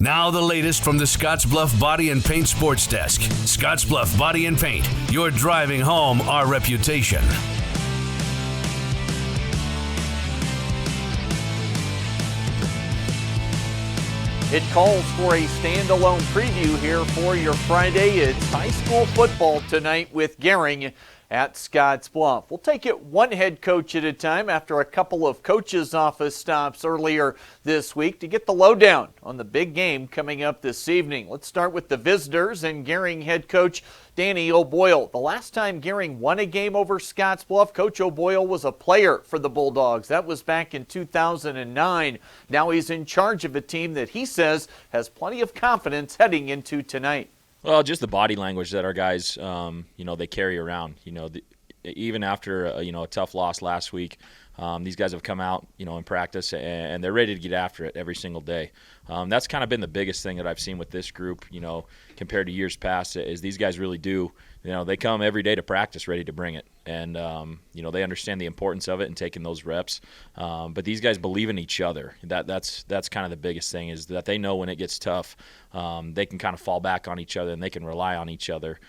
Now the latest from the Scottsbluff Body and Paint Sports Desk. Scottsbluff Body and Paint, you're driving home our reputation. It calls for a standalone preview here for your Friday. It's high school football tonight with Gering at Scottsbluff. We'll take it one head coach at a time after a couple of coaches' office stops earlier this week to get the lowdown on the big game coming up this evening. Let's start with the visitors and Gering head coach Danny O'Boyle. The last time Gering won a game over Scottsbluff, Coach O'Boyle was a player for the Bulldogs. That was back in 2009. Now he's in charge of a team that he says has plenty of confidence heading into tonight. Well, just the body language that our guys, they carry around. Even after a tough loss last week, these guys have come out, in practice, and they're ready to get after it every single day. That's kind of been the biggest thing that I've seen with this group, compared to years past, is these guys really do. They come every day to practice ready to bring it. And, they understand the importance of it and taking those reps. But these guys believe in each other. That's kind of the biggest thing, is that they know when it gets tough, they can kind of fall back on each other and they can rely on each other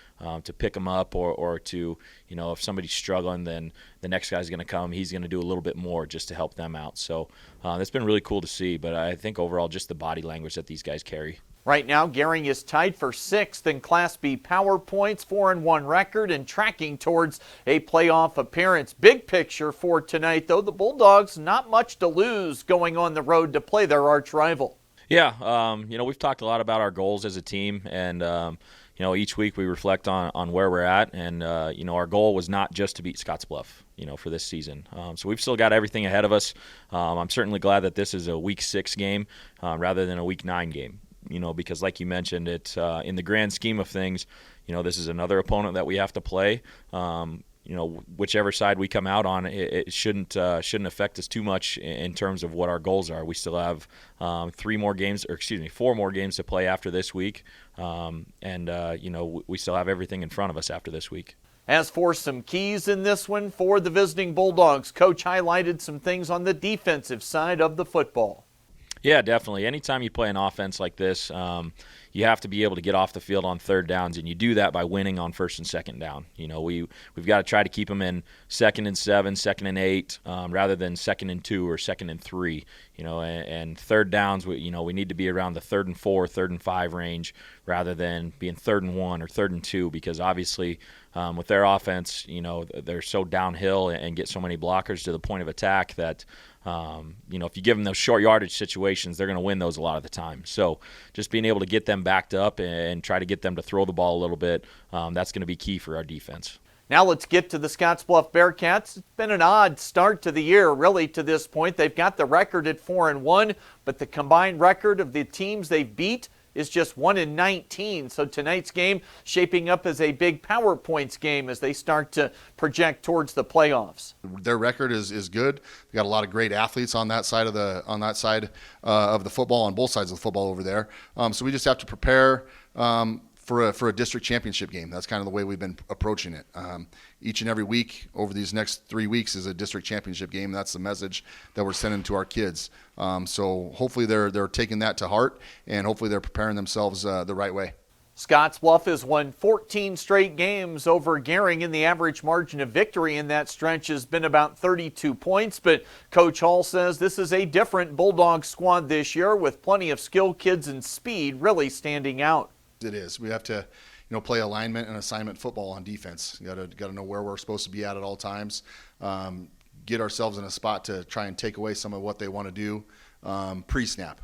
to pick them up or to, if somebody's struggling, then the next guy's going to come. He's going to do a little bit more just to help them out. So that's been really cool to see. But I think overall just the body language that these guys carry. Right now, Gering is tied for 6th in Class B power points, 4-1 record, and tracking towards a playoff appearance. Big picture for tonight, though, the Bulldogs not much to lose going on the road to play their arch rival. Yeah, we've talked a lot about our goals as a team, and each week we reflect on where we're at, and our goal was not just to beat Scottsbluff, for this season. So we've still got everything ahead of us. I'm certainly glad that this is a Week 6 game rather than a Week 9 game. Because like you mentioned, it in the grand scheme of things, this is another opponent that we have to play. Whichever side we come out on, it shouldn't affect us too much in terms of what our goals are. We still have 4 more games to play after this week, we still have everything in front of us after this week. As for some keys in this one for the visiting Bulldogs, Coach highlighted some things on the defensive side of the football. Yeah, definitely. Anytime you play an offense like this, you have to be able to get off the field on third downs, and you do that by winning on first and second down. We've got to try to keep them in 2nd and 7, 2nd and 8, rather than 2nd and 2 or 2nd and 3. And third downs, we need to be around the 3rd and 4, 3rd and 5 range, rather than being 3rd and 1 or 3rd and 2, because obviously with their offense, they're so downhill and get so many blockers to the point of attack that if you give them those short yardage situations, they're going to win those a lot of the time. So just being able to get them backed up and try to get them to throw the ball a little bit, that's going to be key for our defense. Now let's get to the Scottsbluff Bearcats. It's been an odd start to the year, really, to this point. They've got the record at 4-1, but the combined record of the teams they've beat is just 1-19. So tonight's game shaping up as a big power points game as they start to project towards the playoffs. Their record is good. We've got a lot of great athletes on that side of the football, on both sides of the football over there. So we just have to prepare for a district championship game. That's kind of the way we've been approaching it. Each and every week over these next 3 weeks is a district championship game. That's the message that we're sending to our kids. So hopefully they're taking that to heart, and hopefully they're preparing themselves the right way. Scottsbluff has won 14 straight games over Gering, and the average margin of victory in that stretch has been about 32 points. But Coach Hall says this is a different Bulldog squad this year, with plenty of skilled kids and speed really standing out. It is. We have to, play alignment and assignment football on defense. You got to know where we're supposed to be at all times. Get ourselves in a spot to try and take away some of what they want to do pre-snap.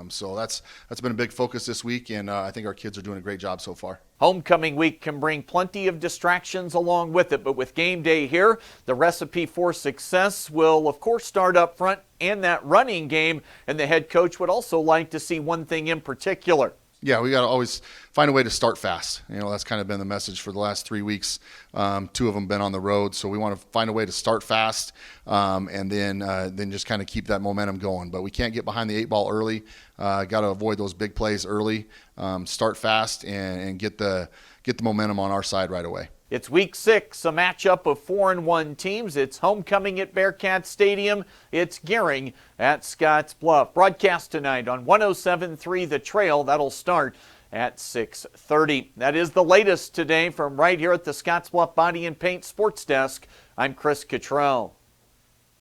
So that's been a big focus this week, and I think our kids are doing a great job so far. Homecoming week can bring plenty of distractions along with it, but with game day here, the recipe for success will, of course, start up front and that running game, and the head coach would also like to see one thing in particular. Yeah, we got to always find a way to start fast. That's kind of been the message for the last 3 weeks. 2 of them been on the road, so we want to find a way to start fast and then just kind of keep that momentum going. But we can't get behind the 8 ball early. Got to avoid those big plays early, start fast, and get the momentum on our side right away. It's week 6, a matchup of 4-1 teams. It's homecoming at Bearcat Stadium. It's Gering at Scottsbluff. Broadcast tonight on 107.3 The Trail. That'll start at 6:30. That is the latest today from right here at the Scottsbluff Body and Paint Sports Desk. I'm Chris Cottrell.